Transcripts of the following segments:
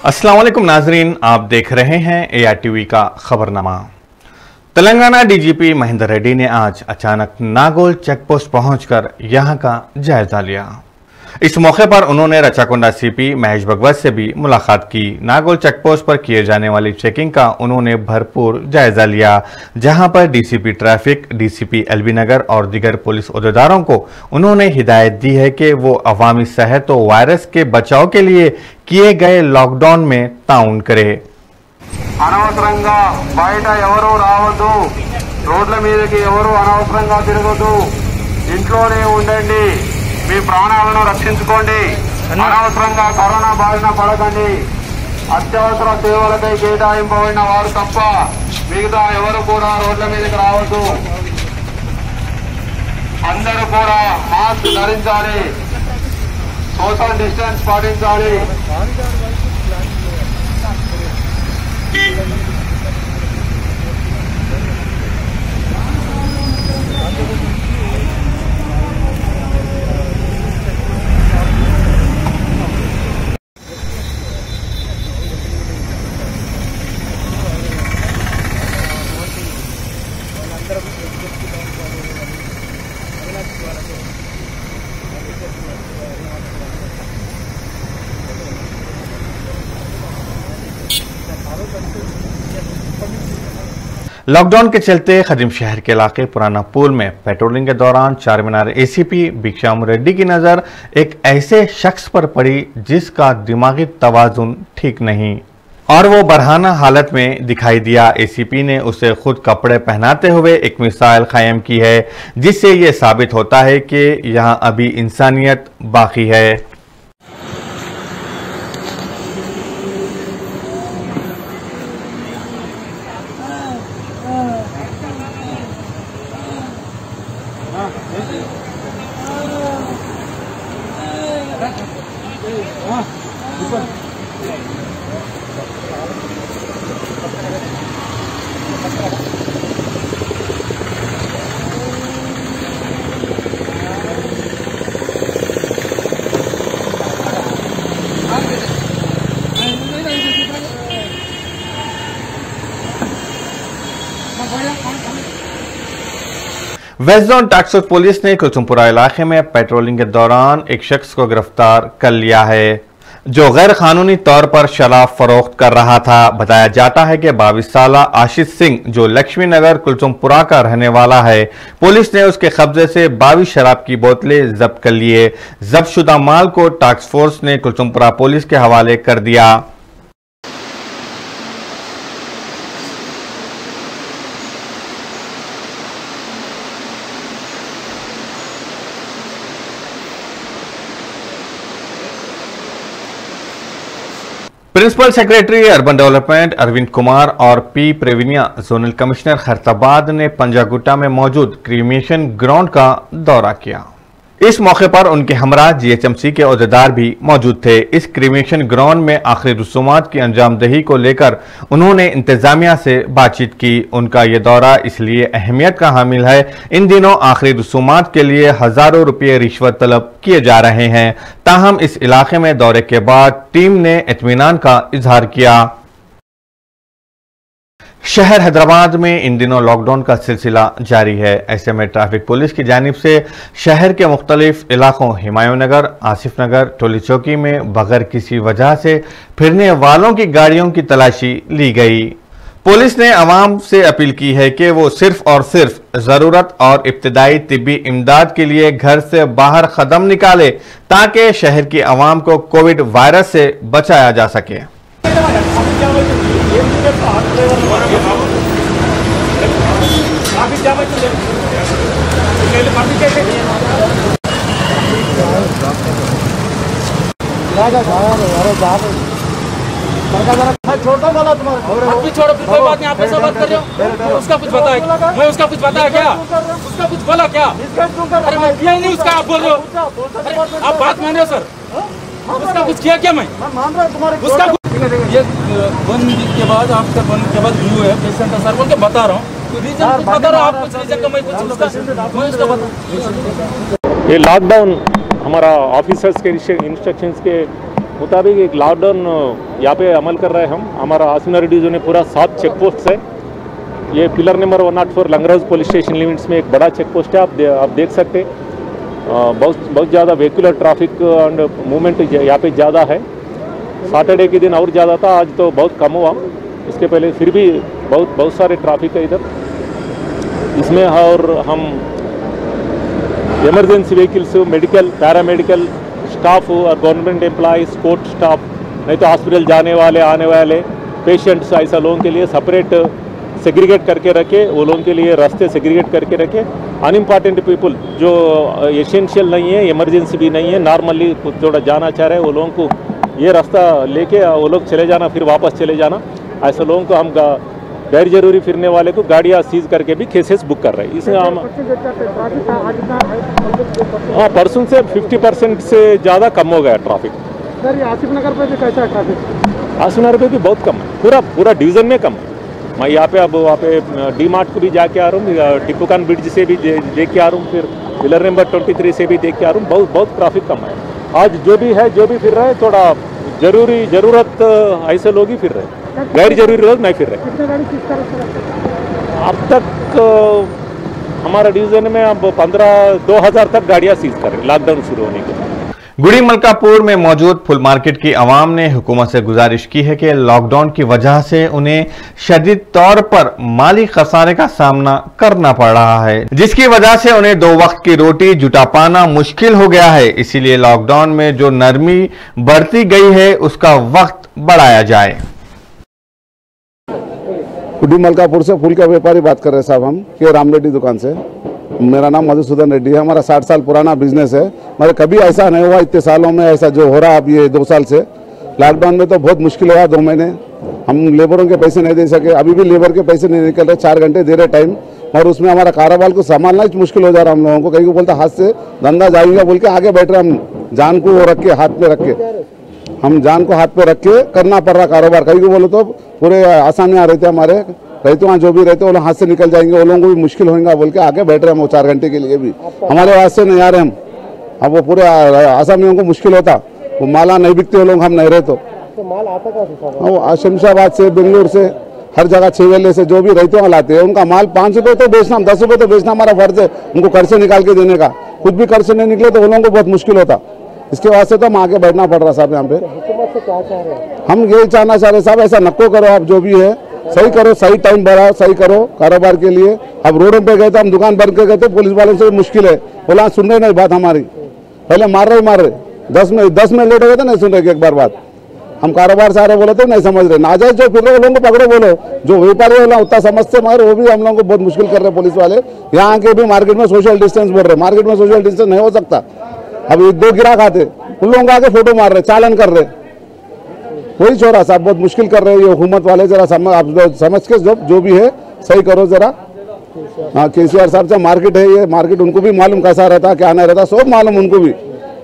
अस्सलाम वालेकुम नाजरीन, आप देख रहे हैं ARTV का खबरनामा। तेलंगाना डीजीपी महेंदर रेड्डी ने आज अचानक नागोल चेकपोस्ट पहुंचकर यहां का जायजा लिया। इस मौके पर उन्होंने रचाकोंडा सीपी महेश भगवत से भी मुलाकात की। नागोल चेकपोस्ट पर किए जाने वाली चेकिंग का उन्होंने भरपूर जायजा लिया, जहां पर डीसीपी ट्रैफिक, डीसीपी एलबी नगर और दीगर पुलिस ओहदेदारों को उन्होंने हिदायत दी है कि वो अवामी सेहत और वायरस के बचाव के लिए किए गए लॉकडाउन में ताउन करे। అనవసరంగా బయట ఎవరు రావద్దు, రోడ్ల మీదకి ఎవరు అనవసరంగా తిరగొద్దు, ఇంట్లోనే ఉండండి, మీ ప్రాణాలను రక్షించుకోండి, అనవసరంగా కరోనా బారిన పడకండి, అత్యవసర సేవలకై కేటాయింపబడిన వారు తప్ప మిగతా ఎవరు కూడా రోడ్ల మీదకి రావద్దు, అందరూ కూడా మాస్క్ ధరించాలి, సోషల్ డిస్టెన్స్ పాటించాలి। लॉकडाउन के चलते खदीम शहर के इलाके पुराना पुल में पेट्रोलिंग के दौरान चारमीनार एसीपी भिक्षाम रेड्डी की नज़र एक ऐसे शख्स पर पड़ी जिसका दिमागी तवाजुन ठीक नहीं और वो बरहाना हालत में दिखाई दिया। एसीपी ने उसे खुद कपड़े पहनाते हुए एक मिसाल कायम की है, जिससे ये साबित होता है कि यहाँ अभी इंसानियत बाकी है। West zone task force police ने कुलसुमपुरा इलाके में पेट्रोलिंग के दौरान एक शख्स को गिरफ्तार कर लिया है, जो गैर कानूनी तौर पर शराब फरोख्त कर रहा था। बताया जाता है कि 22 साला आशीष सिंह, जो लक्ष्मी नगर कुलसुमपुरा का रहने वाला है, पुलिस ने उसके कब्जे से 22 शराब की बोतलें जब्त कर लिए। जब्त शुदा माल को टास्क फोर्स ने कुलसुमपुरा पुलिस के हवाले कर दिया। Principal secretary urban development Arvind Kumar और P Praveenya zonal commissioner Khairatabad ने पंजागुट्टा में मौजूद क्रीमेशन ग्राउंड का दौरा किया। इस मौके पर उनके हमरा GHMC के ओहदेदार भी मौजूद थे। इस क्रीमेशन ग्राउंड में आखिरी रसूमात की अंजामदही को लेकर उन्होंने इंतजामिया से बातचीत की। उनका ये दौरा इसलिए अहमियत का हामिल है, इन दिनों आखिरी रसूमात के लिए हजारों रुपये रिश्वत तलब किए जा रहे हैं। ताहम इस इलाके में दौरे के बाद टीम ने इत्मीनान का इजहार किया। शहर हैदराबाद में इन दिनों लॉकडाउन का सिलसिला जारी है। ऐसे में ट्रैफिक पुलिस की जानिब से शहर के मुख्तलिफ इलाकों हुमायूं नगर, आसिफ नगर, टोली चौकी में बगैर किसी वजह से फिरने वालों की गाड़ियों की तलाशी ली गई। पुलिस ने अवाम से अपील की है कि वो सिर्फ और सिर्फ ज़रूरत और इब्तिदाई तिब्बी इमदाद के लिए घर से बाहर कदम निकाले, ताकि शहर की अवाम को कोविड वायरस से बचाया जा सके। छोटा वाला तुम्हारा अभी छोड़ो, फिर कोई बात नहीं, आप ऐसा बात कर रहे हो। उसका कुछ पता है, मैं उसका कुछ पता है क्या? उसका कुछ बोला क्या? अरे मैं किया ही नहीं उसका, आप बोल रहे हो। आप बात मान रहे हो सर? उसका कुछ किया क्या? मैं मान रहा हूँ तुम्हारे उसका ये बंद के बाद, आपका बंद के बाद ब्लू है पेशेंट है सर बोल के बता रहा हूँ। तो रीजन कुछ बता रहा हूँ, आप कुछ रीजन का मैं उसका बता। ये लॉकडाउन हमारा ऑफिसर्स के इंस्ट्रक्शंस के मुताबिक एक लॉकडाउन यहाँ पे अमल कर रहे हैं हम। हमारा आसिफनगर डिवीजन में पूरा 7 चेक पोस्ट है। ये pillar number 104 Lingaraj police station limits में एक बड़ा चेक पोस्ट है। आप देख सकते बहुत ज़्यादा व्हीकुलर ट्रैफिक एंड मूवमेंट यहाँ पे ज़्यादा है। सैटरडे के दिन और ज़्यादा था, आज तो बहुत कम हुआ। इसके पहले फिर भी बहुत सारे ट्रैफिक है इधर इसमें। और हम emergency vehicles, medical, paramedical staff और गवर्नमेंट एम्प्लॉइज, कोर्ट स्टाफ, नहीं तो हॉस्पिटल जाने वाले आने वाले पेशेंट्स, ऐसा लोगों के लिए सेपरेट सेग्रीगेट करके रखे। वो लोगों के लिए रास्ते सेग्रीगेट करके रखे। अनइम्पॉर्टेंट पीपल जो एसेंशियल नहीं है, इमरजेंसी भी नहीं है, नॉर्मली थोड़ा जाना चाह रहे हैं, वो लोगों को ये रास्ता लेके वो लोग चले जाना, फिर वापस चले जाना। ऐसे लोगों को हम गैर जरूरी फिरने वाले को गाड़ियाँ सीज करके भी केसेस बुक कर रहे हैं। इसमें हम परसों से 50% से ज़्यादा कम हो गया ट्रैफिक। सर, ये आसिफनगर पे भी कैसा है ट्रैफिक? आसिफनगर पे भी बहुत कम है, पूरा डिवीज़न में कम है। मैं यहाँ पे अब वहाँ पे डी मार्ट को भी जाके आ रहा हूँ, टिप्पू ब्रिज से भी देख के आ रहा हूँ, फिर पिलर नंबर 23 से भी देख के आ रहा हूँ। बहुत ट्रैफिक कम है। आज जो भी फिर रहे, थोड़ा ज़रूरत ऐसे लोग ही फिर रहे, गैर जरूरी लोग नहीं फिर रहे। कितने गाड़ी किस तरह से रखते हैं? अब तक हमारा डिवीज़न में अब 2000 तक गाड़ियाँ सीज कर रहे लॉकडाउन शुरू होने के बाद। गुड़ी मलकापुर में मौजूद फुल मार्केट की आवाम ने हुकूमत से गुजारिश की है कि लॉकडाउन की वजह से उन्हें शदीद तौर पर माली खसारे का सामना करना पड़ रहा है, जिसकी वजह से उन्हें 2 वक्त की रोटी जुटा पाना मुश्किल हो गया है। इसीलिए लॉकडाउन में जो नरमी बरती गई है उसका वक्त बढ़ाया जाए। गुड़ी मलकापुर से फूल का व्यापारी बात कर रहे हैं साहब हम, के राम रेड्डी दुकान से। मेरा नाम मधुसूदन रेड्डी है। हमारा 60 साल पुराना बिजनेस है। मगर कभी ऐसा नहीं हुआ इतने सालों में, ऐसा जो हो रहा है अब ये 2 साल से। लॉकडाउन में तो बहुत मुश्किल हुआ, 2 महीने हम लेबरों के पैसे नहीं दे सके। अभी भी लेबर के पैसे नहीं निकल रहे, 4 घंटे दे रहे टाइम, और उसमें हमारा कारोबार को संभालना ही मुश्किल हो जा रहा है हम लोगों को। कहीं को बोलता हाथ से धंधा जाएगा बोल के आगे बैठ रहे, हम जान को रख के हाथ में रख के, हम जान को हाथ पे रख के करना पड़ रहा कारोबार। कहीं को बोलो तो पूरे आसानियाँ रहते हमारे, रहते वहाँ जो भी रहते वो लोग हाथ से निकल जाएंगे, वो लोगों को भी मुश्किल होगा बोल के आगे बैठ रहे हैं। वो 4 घंटे के लिए भी हमारे हाथ से नहीं आ रहे हम। अब वो पूरे आसामियों को मुश्किल होता, वो माला नहीं बिकते वो लोग, हम नहीं रहे तो माल आता कहाँ से? वो शमशाबाद से, बेंगलुरु से, हर जगह छेवेले से जो भी रहते वहाँ लाते हैं। उनका माल 5 रुपये तो बेचना, 10 रुपये तो बेचना हमारा फर्ज है, उनको कर्ज से निकाल के देने का। कुछ भी कर्ज से नहीं निकले तो वो लोगों को बहुत मुश्किल होता। इसके वास्ते तो हम आगे बैठना पड़ रहा साहब यहाँ पे। हुकूमत से क्या चाह रहे हैं? हम यही चाहना चाह रहे साहब, ऐसा नको करो आप, जो भी है सही करो, सही टाइम बढ़ाओ, सही करो कारोबार के लिए। अब रोडों पे गए तो हम दुकान बंद कर गए तो पुलिस वालों से मुश्किल है, बोला सुन रहे नहीं बात हमारी, पहले मार रहे 10 में लेट हो गए थे, नहीं सुन रहे एक बार बात। हम कारोबार से आ रहे बोले तो नहीं समझ रहे, नाजायज जो फिर रहे लोगों को पकड़ो, बोलो जो व्यापारी वाला उतना समझते मगर वो भी हम लोगों को बहुत मुश्किल कर रहे पुलिस वाले। यहाँ के भी मार्केट में सोशल डिस्टेंस बोल रहे, मार्केट में सोशल डिस्टेंस नहीं हो सकता। अभी 2 गिराक आते, उन लोगों को आके फोटो मार रहे, चालन कर रहे, वही छोरा साहब बहुत मुश्किल कर रहे हैं ये हुकूमत वाले। जरा समझ के जो भी है सही करो जरा। हाँ, केसीआर साहब से मार्केट है, ये मार्केट उनको भी मालूम कैसा रहता क्या नहीं रहता, सब मालूम उनको भी।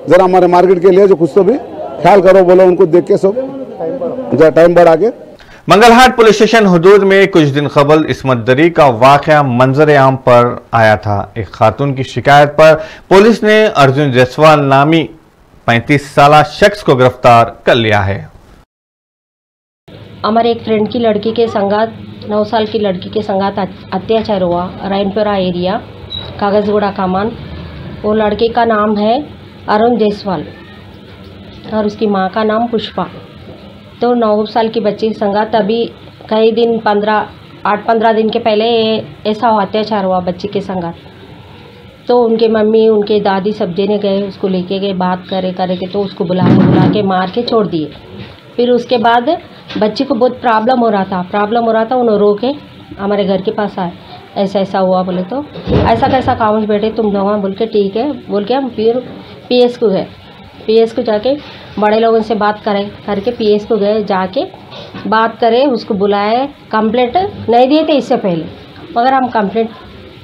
जरा हमारे मार्केट के लिए जो कुछ तो भी ख्याल करो, बोलो उनको देख के सब जरा टाइम बढ़ा के। मंगलहाट पुलिस स्टेशन हुदूद में कुछ दिन कबल इस्मत दरी का वाकया मंजर आम पर आया था। एक खातून की शिकायत पर पुलिस ने अर्जुन जायसवाल नामी 35 साल शख्स को गिरफ्तार कर लिया है। हमारे एक फ्रेंड की लड़की के संगात 9 साल की लड़की के संगात अत्याचार हुआ, रायनपुरा एरिया, कागजगुड़ा कामान। वो लड़के का नाम है अरुण जायसवाल और उसकी माँ का नाम पुष्पा। तो 9 साल की बच्ची के संगात अभी कई दिन 8-15 दिन के पहले ऐसा अत्याचार हुआ बच्ची के संगात। तो उनके मम्मी उनके दादी सब जने गए, उसको लेके गए, बात करे के तो उसको बुला के मार के छोड़ दिए। फिर उसके बाद बच्ची को बहुत प्रॉब्लम हो रहा था, उन्होंने रोके हमारे घर के पास आए, ऐसा हुआ बोले तो ऐसा कैसा कामों बैठे तुम लोग, बोल के ठीक है बोल के हम फिर पीएस को गए। पीएस को जाके बड़े लोगों से बात करके पीएस को गए, जाके बात करे, उसको बुलाए। कंप्लेंट नहीं दिए थे इससे पहले, मगर हम कंप्लेंट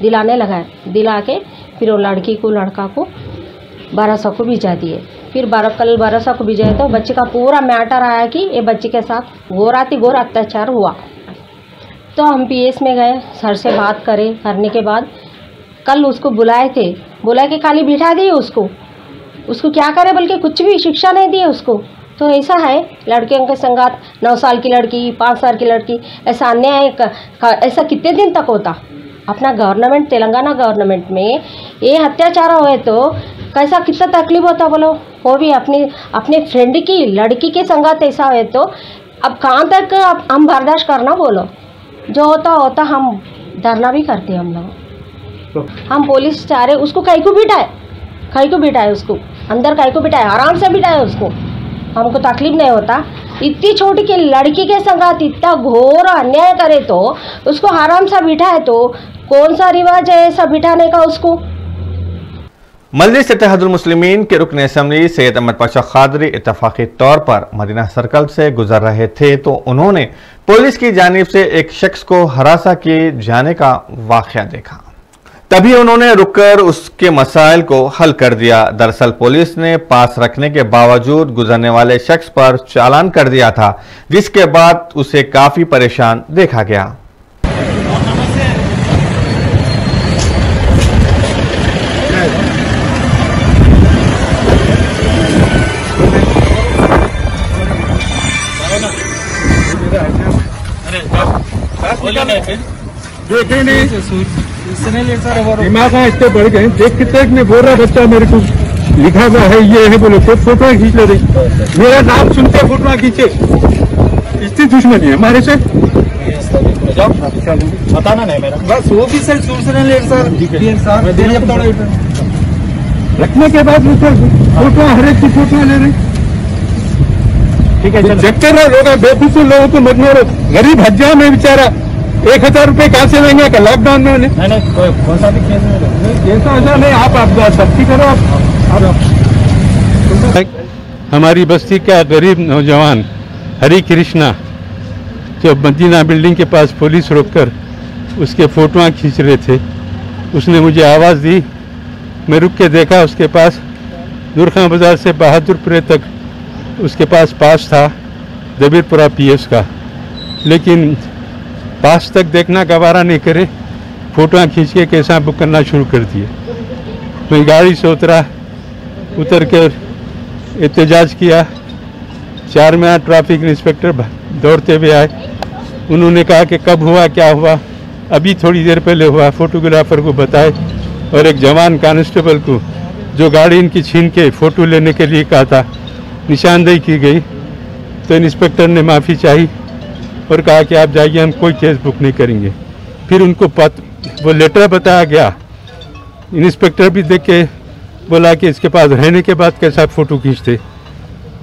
दिला के फिर वो लड़का को 1200 को भिजा दिए। फिर कल 1200 को भिजाए तो बच्चे का पूरा मैटर आया कि ये बच्चे के साथ घोर अत्याचार हुआ। तो हम पीएस में गए, सर से बात करने के बाद कल उसको बुला के खाली बिठा दिए। उसको क्या करे बोल के कुछ भी शिक्षा नहीं दी उसको। तो ऐसा है, लड़कियों के संगात 9 साल की लड़की, 5 साल की लड़की, ऐसा अन्याय ऐसा कितने दिन तक होता? अपना गवर्नमेंट, तेलंगाना गवर्नमेंट में ये अत्याचार हुए तो कैसा कितना तकलीफ होता बोलो। वो भी अपने फ्रेंड की लड़की के संगात ऐसा हुए तो अब कहाँ तक हम बर्दाश्त करना बोलो। जो होता हम धरना भी करते हम लोग। हम पुलिस चाह रहे उसको कहीं को बिठाए उसको अंदर, कहीं को बिठाए, आराम से बिठाए उसको, हमको तकलीफ नहीं होता। इतनी छोटी की लड़की के संगात इतना घोर अन्याय करे तो उसको आराम से बिठाए तो कौन सा रिवाज है ऐसा बिठाने का उसको। मजलिस इत्तेहादुल मुस्लिमीन के रुकन असम्बली सैयद अहमद पाशा खादरी इत्तफाकी तौर पर मदीना सर्कल से गुजर रहे थे तो उन्होंने पुलिस की जानिब से एक शख्स को हरासा किए जाने का वाक़या देखा। तभी उन्होंने रुककर उसके मसाइल को हल कर दिया। दरअसल पुलिस ने पास रखने के बावजूद गुजरने वाले शख्स पर चालान कर दिया था, जिसके बाद उसे काफी परेशान देखा गया। देखे नहीं दिमाग इतने बढ़ गए, देख कितने ने बोल रहा बच्चा मेरे को लिखा हुआ है ये है बोले, तो फोटो खींच ले रही, मेरा नाम सुनते फोटो खींचे, इतनी दुश्मनी है हमारे से। बताना नहीं मेरा बस वो भी सर रखने के बाद फोटो हर एक की फोटो ले रहे। ठीक है चेक कर रहे लोग, बेवकूफ लोगों को मत मारो। गरीब हज्जा में बेचारा 1000 रुपए कहाँ से लेंगे क्या लॉकडाउन में? नहीं कौन सा भी केस ऐसा नहीं, आप सख्ती करो आप। हमारी बस्ती का गरीब नौजवान हरी कृष्णा जो मदीना बिल्डिंग के पास पुलिस रोककर उसके फोटोआं खींच रहे थे, उसने मुझे आवाज़ दी। मैं रुक के देखा, उसके पास दुर्खा बाजार से बहादुरपुरे तक उसके पास था दबीरपुरा पीएस का, लेकिन पास तक देखना गवारा नहीं करे, फोटोआं खींच के कैसा बुक करना शुरू कर दिए। मैं गाड़ी से उतर कर एहतजाज किया। 4 में ट्रैफिक इंस्पेक्टर दौड़ते हुए आए। उन्होंने कहा कि कब हुआ, क्या हुआ? अभी थोड़ी देर पहले हुआ। फोटोग्राफर को बताए और एक जवान कांस्टेबल को जो गाड़ी इनकी छीन के फ़ोटो लेने के लिए कहा था, निशानदेही की गई। तो इंस्पेक्टर ने माफ़ी चाही और कहा कि आप जाइए, हम कोई केस बुक नहीं करेंगे। फिर उनको वो लेटर बताया गया। इंस्पेक्टर भी देख के बोला कि इसके पास रहने के बाद कैसा फ़ोटो खींचते।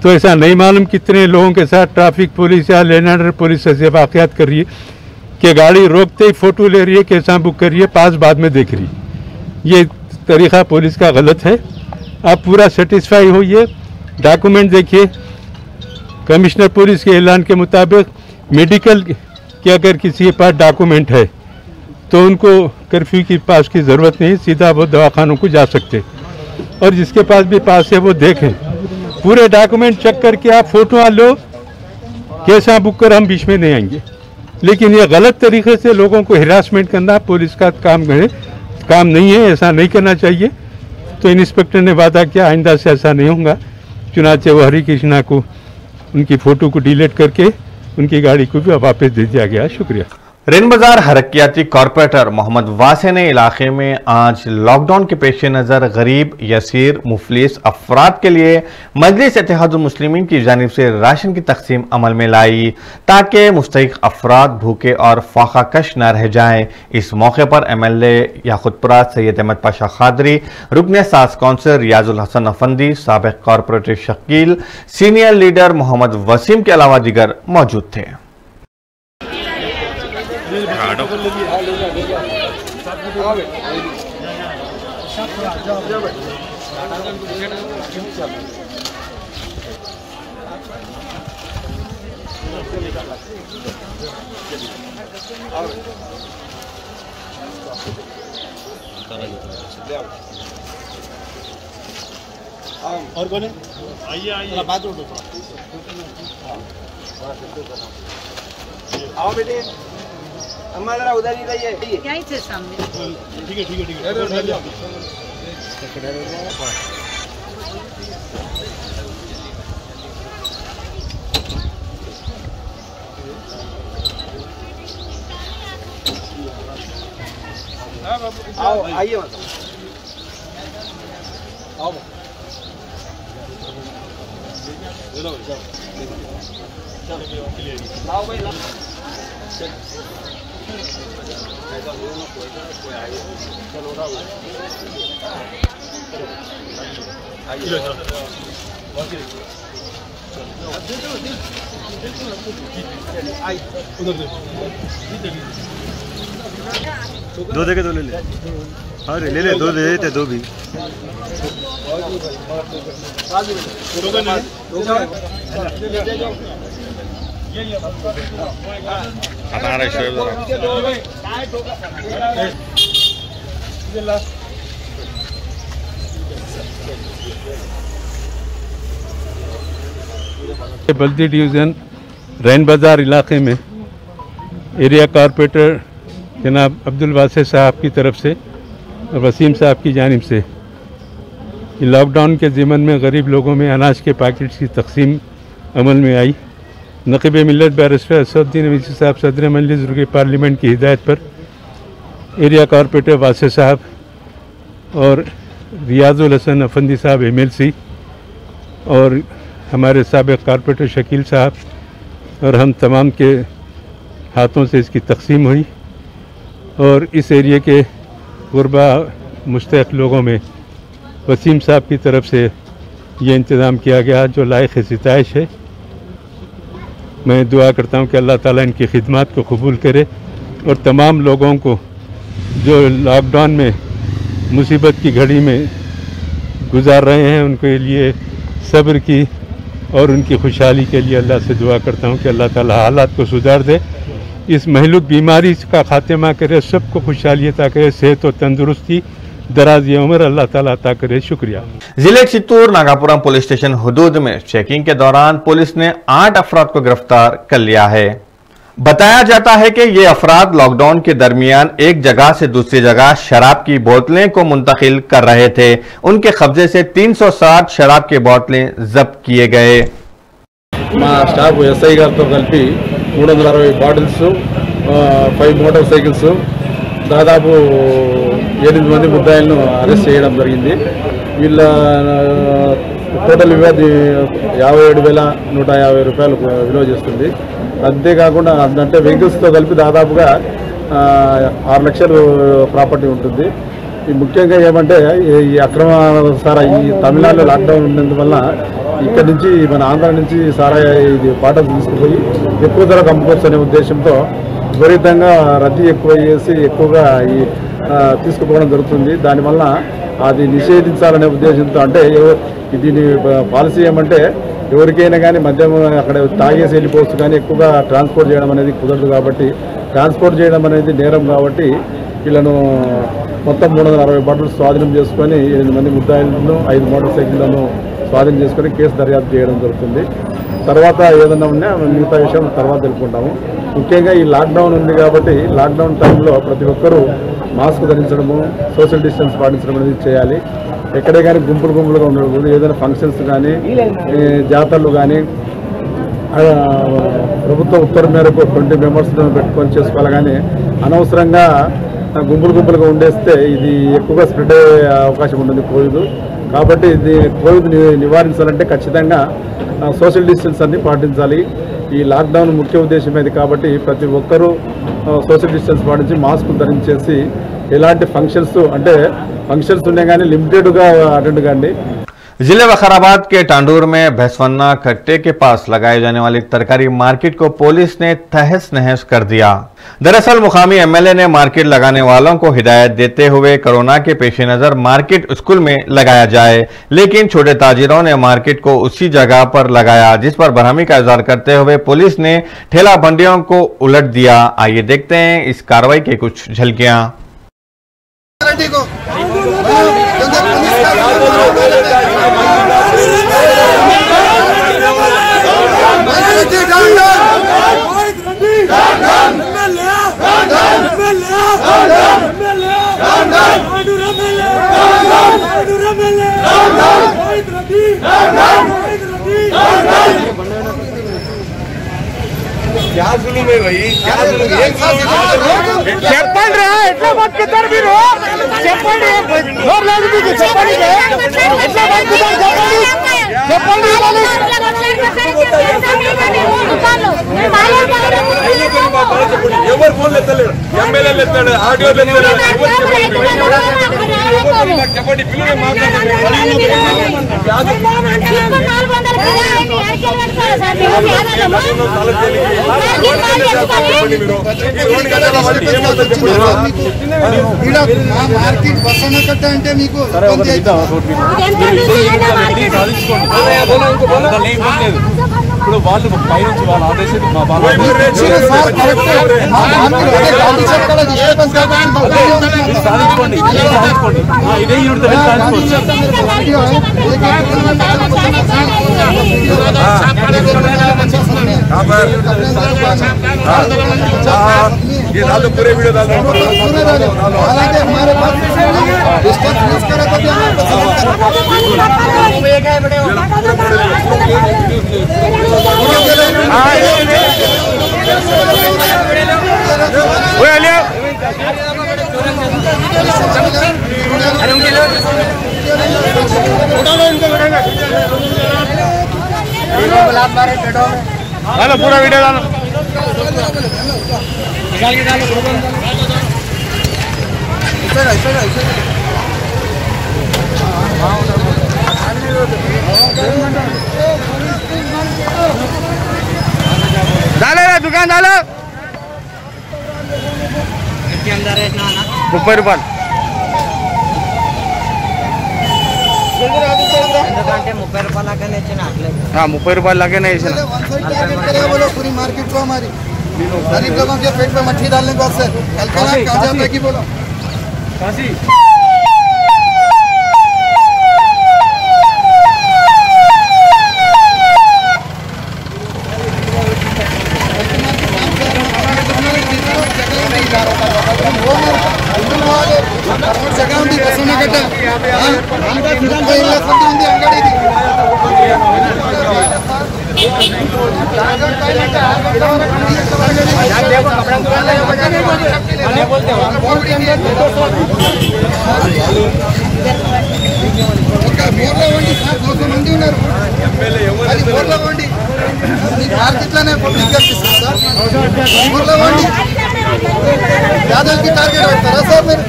तो ऐसा नहीं मालूम कितने लोगों के साथ ट्रैफिक पुलिस या लैंड ऑर्डर पुलिस ऐसे वाक़यात कर रही है कि गाड़ी रोकते ही फ़ोटो ले रही है, कैसा बुक कर रही है, पास बाद में देख रही। ये तरीक़ा पुलिस का गलत है। आप पूरा सेटिस्फाई होइए, डॉक्यूमेंट देखिए। कमिश्नर पुलिस के ऐलान के मुताबिक मेडिकल के अगर किसी के पास डॉक्यूमेंट है तो उनको कर्फ्यू की पास की ज़रूरत नहीं, सीधा वो दवाखानों को जा सकते। और जिसके पास भी पास है वो देखें, पूरे डॉक्यूमेंट चेक करके आप फोटो लो, कैसा बुक कर, हम बीच में नहीं आएंगे। लेकिन ये गलत तरीके से लोगों को हिरासमेंट करना पुलिस का काम नहीं है, ऐसा नहीं करना चाहिए। तो इंस्पेक्टर ने वादा किया आइंदा से ऐसा नहीं होगा। चुनाचे वो हरी कृष्णा को उनकी फ़ोटो को डिलीट करके उनकी गाड़ी को भी वापस दे दिया गया। शुक्रिया। रेन बाजार हरकियाती कॉरपोरेटर मोहम्मद वासे ने इलाके में आज लॉकडाउन के पेश नज़र गरीब, यसीर, मुफलिस अफराद के लिए मजलिस इत्तेहादुल मुस्लिमीन की जानिब से राशन की तकसीम अमल में लाई ताकि मुस्तहिक अफराद भूखे और फाकाकश न रह जाएं। इस मौके पर MLA याकुतपुरा सैयद अहमद पाशा खादरी, रुकन सास कौंसिल रियाजुल हसन अफंदी, साबिक corporator Shakeel, senior leader Mohammed Waseem के अलावा दीगर मौजूद थे। और कौन है? आइए बात आओ बेटे, अम्मा जरा उधर ही रहिए। क्या ही सामने? ठीक है। दो दे के दो ले ले। हाँ ले ले, दो दे देते, दो भी। बल्दी डिवीज़न रैन बाज़ार इलाके में एरिया कॉरपोरेटर जनाब अब्दुल वासिर साहब की तरफ से और वसीम साहब की जानिब से लॉकडाउन के ज़िमन में गरीब लोगों में अनाज के पैकेट्स की तकसीम अमल में आई। नक़ीब मिल्लत बैरिस्टर असदुद्दीन अवीसी साहब सदर मजलिस रुकन पार्लियामेंट की हिदायत पर एरिया कॉरपोरेटर वासिर साहब और रियाजुल हसन अफंदी साहब MLC और हमारे साबिक़ कॉरपोरेटर शकील साहब और हम तमाम के हाथों से इसकी तकसीम हुई और इस एरिया के गुरबा मुस्तहक़ लोगों में वसीम साहब की तरफ से ये इंतज़ाम किया गया जो लायक़ सिताइश है। मैं दुआ करता हूँ कि अल्लाह ताला इनकी खिदमत को कबूल करे और तमाम लोगों को जो लॉकडाउन में मुसीबत की घड़ी में गुजार रहे हैं उनके लिए सब्र की और उनकी खुशहाली के लिए अल्लाह से दुआ करता हूँ कि अल्लाह ताला हालात को सुधार दे, इस महलूक बीमारी का खात्मा करे, सबको खुशहाली अता करे, सेहत और तंदुरुस्ती दराज़ी उम्र अल्लाह ताला अता करे। शुक्रिया। जिले चित्तूर नागापुरम पुलिस स्टेशन हुदूद में चेकिंग के दौरान पुलिस ने 8 अफराद को गिरफ्तार कर लिया है। बताया जाता है कि ये अफराद लॉकडाउन के दरमियान एक जगह से दूसरी जगह शराब की बोतलें को मुंतकिल कर रहे थे। उनके कब्जे से 360 शराब की बोतलें जब्त किए गए। Staff SI गारितो कलिपि 360 bottles 5 motor cycles దాదాపు 8 మంది ముద్దాయిలను అరెస్ట్ చేయడం జరిగింది। వీళ్ళ టోటల్ విలువ 57,150 రూపాయలు విలువ చేస్తుంది। అంతేకాకుండా అంటే వెహికల్స్తో కలిపి దాదాపుగా 6 లక్షలు ప్రాపర్టీ ఉంటుంది। ముఖ్యంగా ఏమంటే ఈ అక్రమ సారా ఈ తమిళనాడులో లాక్డౌన్ ఉన్నందువల్ల ఇక్కడ నుంచి మన ఆంధ్ర నుంచి సారా ఇది బాటలు తీసుకుపోయి ఎక్కువ ధరకు అమ్ముకోవచ్చు అనే ఉద్దేశంతో విపరీతంగా రద్దీ ఎక్కువ చేసి ఎక్కువగా ఈ తీసుకుపోవడం జరుగుతుంది। దానివల్ల అది నిషేధించాలనే ఉద్దేశంతో అంటే దీని పాలసీ ఏమంటే ఎవరికైనా కానీ మద్యం అక్కడ తాగేసి వెళ్ళిపోవచ్చు కానీ ఎక్కువగా ట్రాన్స్పోర్ట్ చేయడం అనేది కుదరదు కాబట్టి ట్రాన్స్పోర్ట్ చేయడం అనేది నేరం కాబట్టి వీళ్ళను మొత్తం 360 బాటిల్స్ స్వాధీనం చేసుకొని 8 మంది ముద్దాయిలను 5 మోటార్ సైకిళ్లను స్వాధీనం చేసుకొని కేసు దర్యాప్తు చేయడం జరుగుతుంది। తర్వాత ఏదన్నా ఉన్నా మిగతా విషయం తర్వాత తెలుసుకుంటాము। ముఖ్యంగా ఈ లాక్డౌన్ ఉంది కాబట్టి లాక్డౌన్ టైంలో ప్రతి ఒక్కరూ మాస్క్ ధరించడము, సోషల్ డిస్టెన్స్ పాటించడం అనేది చేయాలి। ఎక్కడే కానీ గుంపులుగా ఉండకూడదు। ఏదైనా ఫంక్షన్స్ కానీ జాతరలు కానీ ప్రభుత్వ ఉత్తర్వు మేరకు 20 మెంబర్స్ను పెట్టుకొని చేసుకోవాలి కానీ అనవసరంగా గుంపులుగా ఉండేస్తే ఇది ఎక్కువగా స్ప్రెడ్ అయ్యే అవకాశం ఉంటుంది కోవిడ్। కాబట్టి ఇది కోవిడ్ నివారించాలంటే ఖచ్చితంగా సోషల్ డిస్టెన్స్ అన్ని పాటించాలి। ఈ లాక్డౌన్ ముఖ్య ఉద్దేశం ఇది కాబట్టి ప్రతి ఒక్కరూ సోషల్ డిస్టెన్స్ పాటించి మాస్క్ ధరించేసి ఎలాంటి ఫంక్షన్స్ అంటే ఫంక్షన్స్ ఉన్నాయి కానీ లిమిటెడ్గా అటెండ్ కండి। जिले वखराबाद के टांडूर में भैंसवन्ना कट्टे के पास लगाए जाने वाली तरकारी मार्केट को पुलिस ने तहस नहस कर दिया। दरअसल मुकामी MLA ने मार्केट लगाने वालों को हिदायत देते हुए कोरोना के पेश नजर मार्केट स्कूल में लगाया जाए, लेकिन छोटे ताजिरों ने मार्केट को उसी जगह पर लगाया, जिस पर बरहमी का इजहार करते हुए पुलिस ने ठेला बंडियों को उलट दिया। आइए देखते हैं इस कार्रवाई के कुछ झलकियां। क्या जुलूम है भाई, क्या जुलूम है? చెప్పండి రా, ఎట్లా బతుకుతారు మీరు? చెప్పండి, చెప్పండి ఎట్లా బతుకుతారు చెప్పండి, చెప్పండి. ఎవరు ఫోన్లు ఎత్తలేడు, ఎమ్మెల్యేలు ఎత్తాడు, ఆర్డీఓలు ఎత్తాడు, చెప్పండి పిల్లలు మాట్లాడండి. మార్కెట్ బస్సు కట్ట అంటే మీకు ఇప్పుడు వాళ్ళు పైనుంచి వాళ్ళ ఆదేశం సాధించుకోండి, ఇదే యూనిట్ ये डाल दो, पूरे वीडियो डाल दो। हालांकि हमारे पास डिस्टेंस यूज करा तो पूरा वीडियो डालो, निकाल के डालो। डालो दुकान डालो, 30 రూపాయలు. ఎందుకంటే 30 రూపాయలు లాగానే ఇచ్చిన, 30 రూపాయలు లాగానే ఇచ్చిన. पूरी मार्केट को हमारी गरीब लोगों के पेट में मट्टी डालने को अवसर काजा मैगी बोलो। जगह ఉంది బసన గడ్డ ఉంది అంగడి మంది ఉన్నారు, మార్కెట్లోనే పబ్లిక్ కనిపిస్తుంది సార్. ఊర్లో వండి యాదవ్కి టార్గెట్ పెడతారా సార్ మీరు?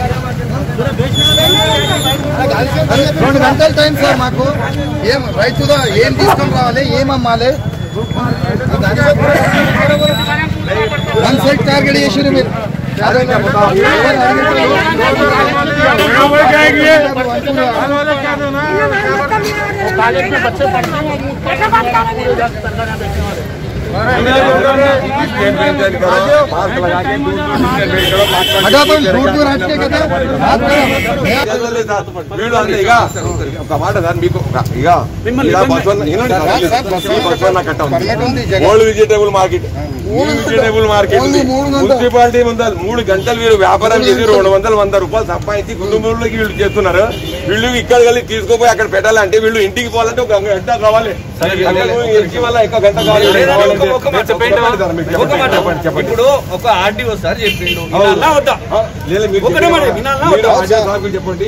2 గంటల టైం సార్ మాకు. ఏం రైతుగా ఏం తీసుకొని రావాలి, ఏం అమ్మాలి, వన్ సైడ్ టార్గెట్ చేసారు మీరు. వీళ్ళు అంతే. ఇక ఒక మాట సార్, మీకు ఇక old vegetable market, vegetable market municipality ముందు 3 గంటలు వీళ్ళు వ్యాపారం చేసి 200-100 రూపాయలు సంపాదించి కుటుంబంలోకి వీళ్ళు చేస్తున్నారు. వీళ్ళు ఇక్కడ కలిసి తీసుకుపోయి అక్కడ పెట్టాలంటే వీళ్ళు ఇంటికి పోవాలంటే 1 గంట కావాలి, ఇంటికి వల్ల ఇంకో గంట కావాలి. ఇప్పుడు ఒక ఆర్డీఓ సార్ చెప్పిండు, చెప్పండి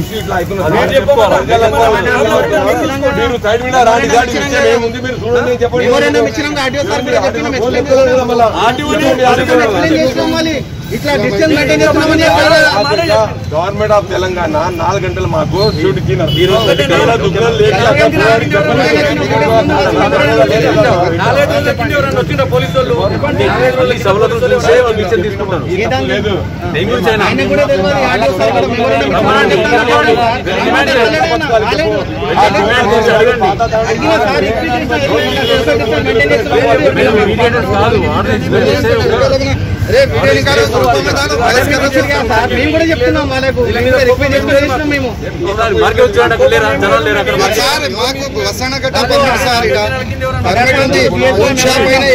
ఇష్యూ ఇట్లా అవుతున్నారు, మీరు సైడ్ మీద రాండి, ఏముంది మీరు చూడండి చెప్పండి. గవర్నమెంట్ ఆఫ్ తెలంగాణ 4 గంటలు మాకు డ్యూటీ ఇచ్చినారు. చెప్తున్నాం వాళ్ళకు మేము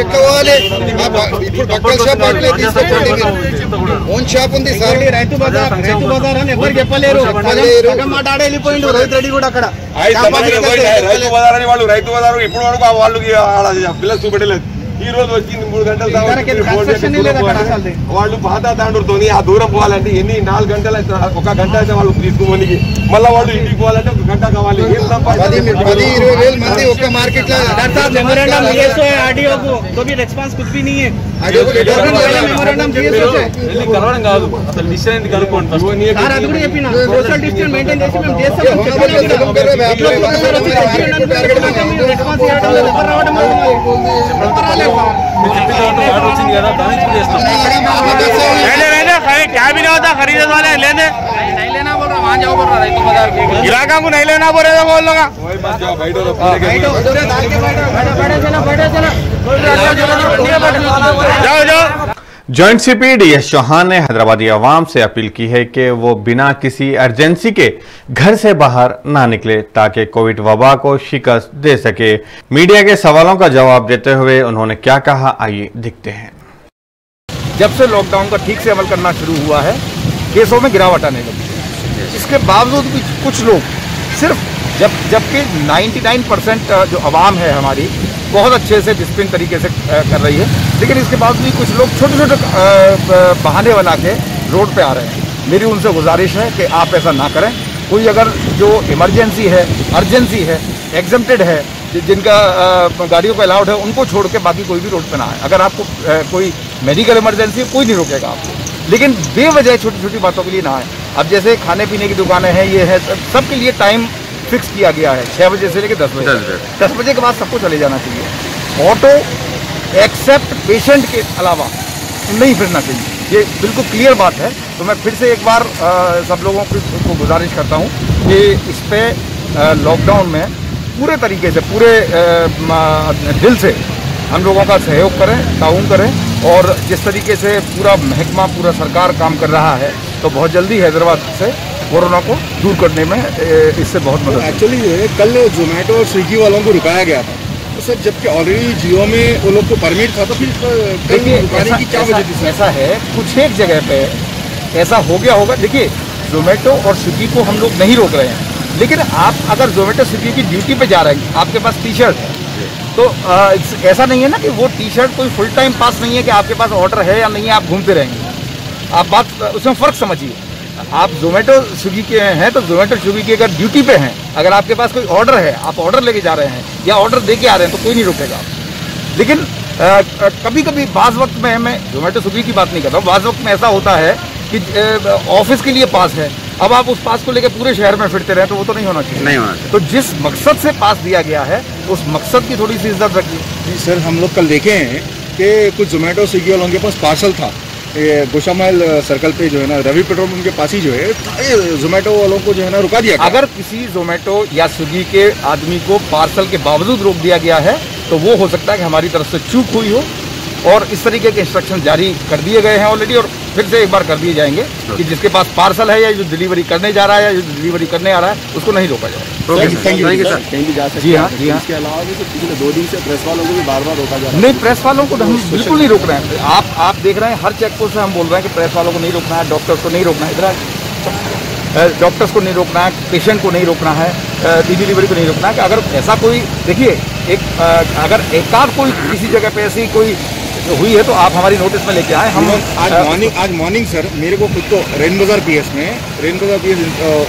ఎక్కవాలి. ఇప్పుడు పక్కల షాప్ అట్లే తీసుకోండి, ఓన్ షాప్ ఉంది సార్. రైతు బజార్ అని ఎవరు చెప్పలేరు, మాట ఆడ వెళ్ళిపోయిండు రైతు రెడ్డి కూడా అక్కడ. రైతు బజార్ అని వాళ్ళు రైతు బజార్ ఇప్పుడు వరకు వాళ్ళకి పిల్లలు చూపెట్టలేదు. ఈ రోజు వచ్చింది 3 గంటలు వాళ్ళు పాత తాండూరుతో ఆ దూరం పోవాలంటే ఎన్ని 4 గంటలు అయితే 1 గంట అయితే వాళ్ళు తీసుకోనికి మళ్ళీ వాళ్ళు ఇంటికి పోవాలంటే 1 గంట కావాలి. 10-20 వేల మంది ఒక్క మార్కెట్ లో కలవడం కాదు అసలు డిస్టెన్స్ కనుక్కోండి. సోషల్ డిస్టెన్స్ మెయింటైన్ చేసి మేము చేస్తాం. వచ్చింది కదా దాని చేస్తాం. कैबिन होता खरीदने वाले लेने नहीं लेना बोल रहा, वहाँ जाओ बोल रहा रईतु बाजार के इलाका को नहीं लेना बोल रहे बोल लोगा जाओ जाओ। जॉइंट सीपी डीएस चौहान ने हैदराबादी अवाम से अपील की है कि वो बिना किसी अर्जेंसी के घर से बाहर ना निकले ताकि कोविड वबा को शिकस्त दे सके। मीडिया के सवालों का जवाब देते हुए उन्होंने क्या कहा, आइए देखते हैं। जब से लॉकडाउन का ठीक से अमल करना शुरू हुआ है केसों में गिरावट आने लगी है। इसके बावजूद भी कुछ लोग सिर्फ जबकि 99% जो आवाम है हमारी बहुत अच्छे से डिसिप्लिन तरीके से कर रही है, लेकिन इसके बावजूद भी कुछ लोग छोटे छोटे बहाने बना के रोड पे आ रहे हैं। मेरी उनसे गुजारिश है कि आप ऐसा ना करें। कोई अगर जो इमरजेंसी है, अर्जेंसी है, एग्जम्प्टेड है, जिनका गाड़ियों को अलाउड है, उनको छोड़ के बाकी कोई भी रोड पे ना आए। अगर आपको कोई मेडिकल इमरजेंसी है कोई नहीं रोकेगा आपको, लेकिन बेवजह छोटी छोटी बातों के लिए ना आए। अब जैसे खाने पीने की दुकानें हैं, ये है, सबके लिए टाइम फिक्स किया गया है 6 बजे से लेकर 10 बजे। 10 बजे के बाद सबको चले जाना चाहिए। ऑटो एक्सेप्ट पेशेंट के अलावा नहीं फिरना चाहिए, ये बिल्कुल क्लियर बात है। तो मैं फिर से एक बार सब लोगों को गुजारिश करता हूँ कि इस पे लॉकडाउन में पूरे तरीके से पूरे दिल से हम लोगों का सहयोग करें, ताउन करें, और जिस तरीके से पूरा महकमा पूरा सरकार काम कर रहा है तो बहुत जल्दी हैदराबाद से कोरोना को दूर करने में इससे बहुत मदद। एक्चुअली कल जोमेटो और स्विगी वालों को रुकाया गया था, तो सर जबकि ऑलरेडी जियो में वो लोग को परमिट था, तो फिर रुकाने की क्या वजह थी? ऐसा है, कुछ एक जगह पे ऐसा हो गया होगा। देखिए जोमेटो और स्विगी को हम लोग नहीं रोक रहे हैं, लेकिन आप अगर जोमेटो स्विगी की ड्यूटी पे जा रहे हैं, आपके पास टी शर्ट है, तो ऐसा नहीं है ना कि वो टी शर्ट कोई फुल टाइम पास नहीं है कि आपके पास ऑर्डर है या नहीं है, आप घूमते रहेंगे। आप बात उसमें फ़र्क समझिए। आप जोमेटो स्विगी के हैं तो जोमेटो स्विगी के अगर ड्यूटी पे हैं, अगर आपके पास कोई ऑर्डर है, आप ऑर्डर लेके जा रहे हैं या ऑर्डर दे के आ रहे हैं, तो कोई नहीं रोकेगा। लेकिन कभी कभी बाज़ वक्त में, मैं जोमेटो स्विगी की बात नहीं कर रहा हूँ, बाज़ वक्त में ऐसा होता है कि ऑफिस के लिए पास है, अब आप उस पास को लेकर पूरे शहर में फिरते रहे, तो वो तो नहीं होना चाहिए। नहीं होना चाहिए। तो जिस मकसद से पास दिया गया है उस मकसद की थोड़ी सी इज्जत रखिए। सर हम लोग कल देखे हैं कि कुछ जोमेटो स्विगी वालों के पास पार्सल था, गोशामाइल सर्कल पे जो है ना, रवि पेट्रोल पंप के पास ही जो है जोमेटो वालों को जो है ना रुका दिया। अगर किसी जोमेटो या स्विगी के आदमी को पार्सल के बावजूद रोक दिया गया है तो वो हो सकता है कि हमारी तरफ से चूक हुई हो, और इस तरीके के इंस्ट्रक्शन जारी कर दिए गए हैं ऑलरेडी, और फिर से एक बार कर दिए जाएंगे कि जिसके पास पार्सल है या जो डिलीवरी करने जा रहा है या जो डिलीवरी करने आ रहा है उसको नहीं रोका जाएगा। कहीं भी जा सकते जी हाँ, जी हाँ। इसके अलावा भी पिछले 2 दिन से प्रेस वालों को भी बार बार रोका जा रहा है। नहीं, प्रेस वालों को हम बिल्कुल नहीं रोक रहे हैं। आप देख रहे हैं हर चेक पोस्ट से हम बोल रहे हैं कि प्रेस वालों को नहीं रोकना है, डॉक्टर्स को नहीं रोकना है, इधर डॉक्टर्स को नहीं रोकना है, पेशेंट को नहीं रोकना है, डिलीवरी को नहीं रोकना है। कि अगर ऐसा कोई, देखिए अगर एकाध कोई किसी जगह पे ऐसी कोई हुई है तो आप हमारी नोटिस में लेके आए। हम आज मॉर्निंग सर मेरे को खुद को रेन बाजार पीएस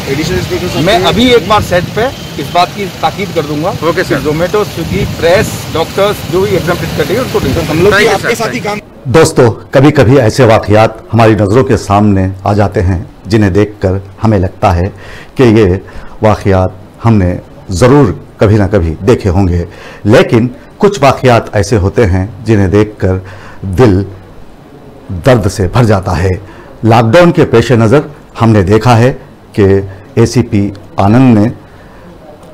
एडिशनल इंस्पेक्टर मैं अभी एक बार सेट पे इस बात की ताकीद कर दूंगा। Okay sir. Zomato Swiggy press doctors जो भी एग्जाम्प्टेड कर रही है उसको हम लोग आपके साथ ही काम। दोस्तों कभी कभी ऐसे वाकयात हमारी नज़रों के सामने आ जाते हैं जिन्हें देखकर हमें लगता है कि ये वाकयात हमने ज़रूर कभी ना कभी देखे होंगे, लेकिन कुछ वाकयात ऐसे होते हैं जिन्हें देखकर दिल दर्द से भर जाता है। लॉकडाउन के पेश नज़र हमने देखा है कि एसीपी आनंद ने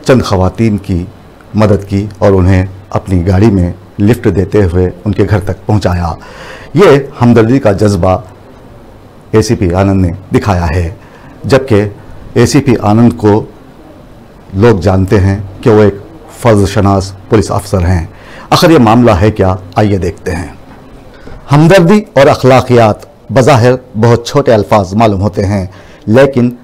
चंद खवातीन की मदद की और उन्हें अपनी गाड़ी में लिफ्ट देते हुए उनके घर तक पहुंचाया। ये हमदर्दी का जज्बा एसीपी आनंद ने दिखाया है, जबकि एसीपी आनंद को लोग जानते हैं कि वो एक फर्जशनास पुलिस अफसर हैं। आखिर ये मामला है क्या, आइए देखते हैं। हमदर्दी और अखलाकियात बज़ाहिर बहुत छोटे अल्फाज मालूम होते हैं, लेकिन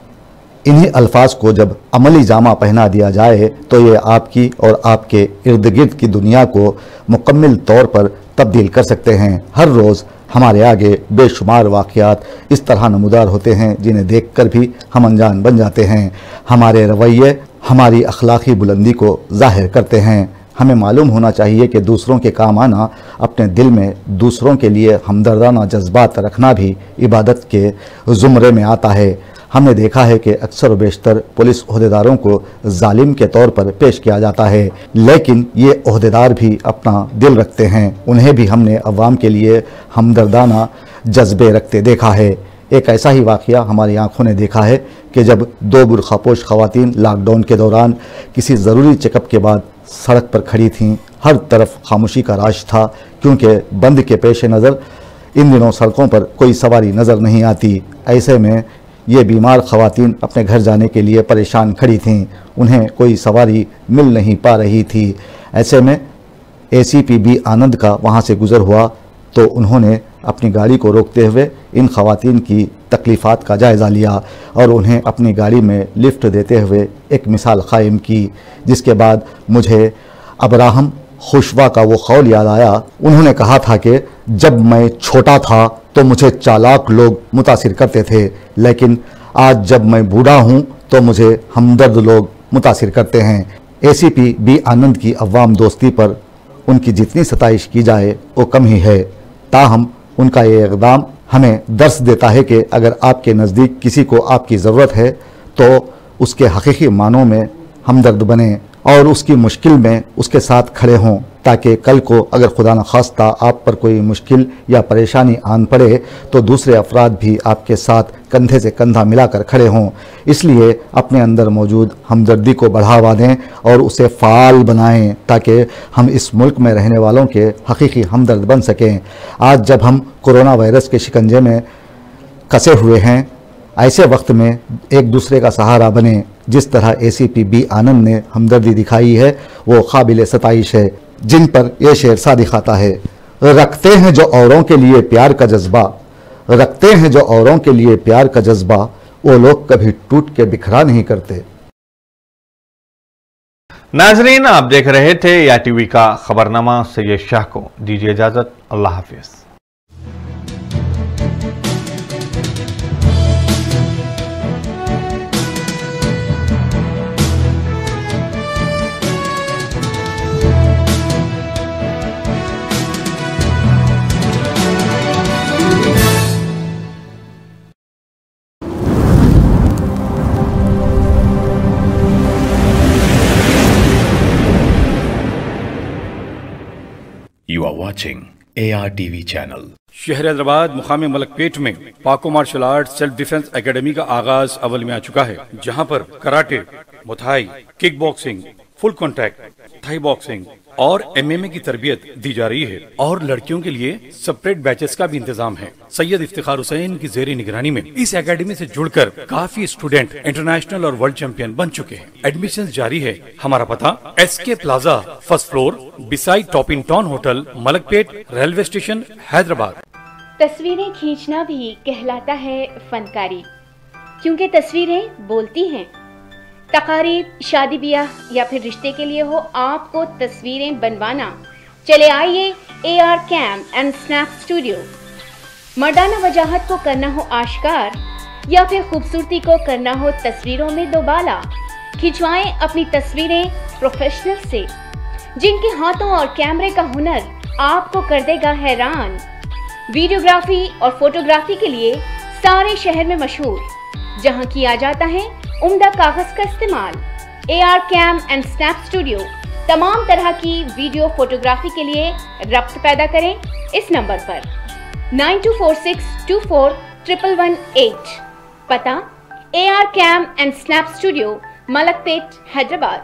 इन्हीं अल्फाज को जब अमली जामा पहना दिया जाए तो ये आपकी और आपके इर्द गिर्द की दुनिया को मुकम्मल तौर पर तब्दील कर सकते हैं। हर रोज़ हमारे आगे बेशुमार वाक़यात इस तरह नमूदार होते हैं जिन्हें देखकर भी हम अनजान बन जाते हैं। हमारे रवैये हमारी अखलाकी बुलंदी को ज़ाहिर करते हैं। हमें मालूम होना चाहिए कि दूसरों के काम आना, अपने दिल में दूसरों के लिए हमदर्दाना जज्बात रखना भी इबादत के ज़ुमरे में आता है। हमने देखा है कि अक्सर व बेशतर पुलिस ओहदेदारों को जालिम के तौर पर पेश किया जाता है, लेकिन ये ओहदेदार भी अपना दिल रखते हैं। उन्हें भी हमने अवाम के लिए हमदर्दाना जज्बे रखते देखा है। एक ऐसा ही वाक़या हमारी आंखों ने देखा है कि जब 2 बुरखापोश ख़वातीन लॉकडाउन के दौरान किसी ज़रूरी चेकअप के बाद सड़क पर खड़ी थीं। हर तरफ खामोशी का राज था, क्योंकि बंद के पेश नज़र इन दिनों सड़कों पर कोई सवारी नज़र नहीं आती। ऐसे में ये बीमार ख़वातीन अपने घर जाने के लिए परेशान खड़ी थीं। उन्हें कोई सवारी मिल नहीं पा रही थी। ऐसे में ACP बी आनंद का वहाँ से गुज़र हुआ तो उन्होंने अपनी गाड़ी को रोकते हुए इन ख़वातीन की तकलीफ़ात का जायज़ा लिया और उन्हें अपनी गाड़ी में लिफ्ट देते हुए एक मिसाल कायम की, जिसके बाद मुझे अब्राहम खुशवा का वो कौल याद आया। उन्होंने कहा था कि जब मैं छोटा था तो मुझे चालाक लोग मुतासिर करते थे, लेकिन आज जब मैं बूढ़ा हूँ तो मुझे हमदर्द लोग मुतासिर करते हैं। ACP बी आनंद की अवाम दोस्ती पर उनकी जितनी सताइश की जाए वो कम ही है। ताहम उनका ये इक़दाम हमें दर्स देता है कि अगर आपके नज़दीक किसी को आपकी ज़रूरत है तो उसके हकीकी मानों में हमदर्द बने और उसकी मुश्किल में उसके साथ खड़े हों, ताकि कल को अगर खुदा न खास्ता आप पर कोई मुश्किल या परेशानी आन पड़े तो दूसरे अफराद भी आपके साथ कंधे से कंधा मिलाकर खड़े हों। इसलिए अपने अंदर मौजूद हमदर्दी को बढ़ावा दें और उसे फ़ाल बनाएं, ताकि हम इस मुल्क में रहने वालों के हकीकी हमदर्द बन सकें। आज जब हम कोरोना वायरस के शिकंजे में कसे हुए हैं, ऐसे वक्त में एक दूसरे का सहारा बने। जिस तरह ACP बी आनंद ने हमदर्दी दिखाई है वो काबिल सताइश है। जिन पर यह शेर सादिक आता है, रखते हैं जो औरों के लिए प्यार का जज्बा, रखते हैं जो औरों के लिए प्यार का जज्बा, वो लोग कभी टूट के बिखरा नहीं करते। नाजरीन, आप देख रहे थे या TV का खबरनामा। सैयद शाह को दीजिए इजाजत। अल्लाह हाफिज। You are watching ARTV channel. शहर हैदराबाद मुकामी मलकपेट में Paco martial art self defence academy का आगाज अव्वल में आ चुका है, जहां पर karate, muay thai, kick boxing, full contact, Thai boxing और MMA की तरबियत दी जा रही है और लड़कियों के लिए सेपरेट बैचेस का भी इंतजाम है। सैयद इफ्तिखार हुसैन की जेरी निगरानी में इस एकेडमी से जुड़कर काफी स्टूडेंट इंटरनेशनल और वर्ल्ड चैंपियन बन चुके हैं। एडमिशन जारी है। हमारा पता SK plaza, first floor, beside top in town hotel, Malakpet, railway station, Hyderabad. तस्वीरें खींचना भी कहलाता है फनकारी, क्योंकि तस्वीरें बोलती हैं। तकारीब, शादी ब्याह या फिर रिश्ते के लिए हो आपको तस्वीरें बनवाना, चले आइए AR cam and snap studio. मर्दाना वजाहत को करना हो आश्कार या फिर खूबसूरती को करना हो तस्वीरों में दोबाला, खिंचवाएं अपनी तस्वीरें प्रोफेशनल से, जिनके हाथों और कैमरे का हुनर आपको कर देगा हैरान। वीडियोग्राफी और फोटोग्राफी के लिए सारे शहर में मशहूर, जहां किया जाता है उम्दा कागज का इस्तेमाल। AR cam and snap studio तमाम तरह की वीडियो फोटोग्राफी के लिए रब्त पैदा करें इस नंबर पर 9246241118। पता AR cam and snap studio, Malakpet, Hyderabad.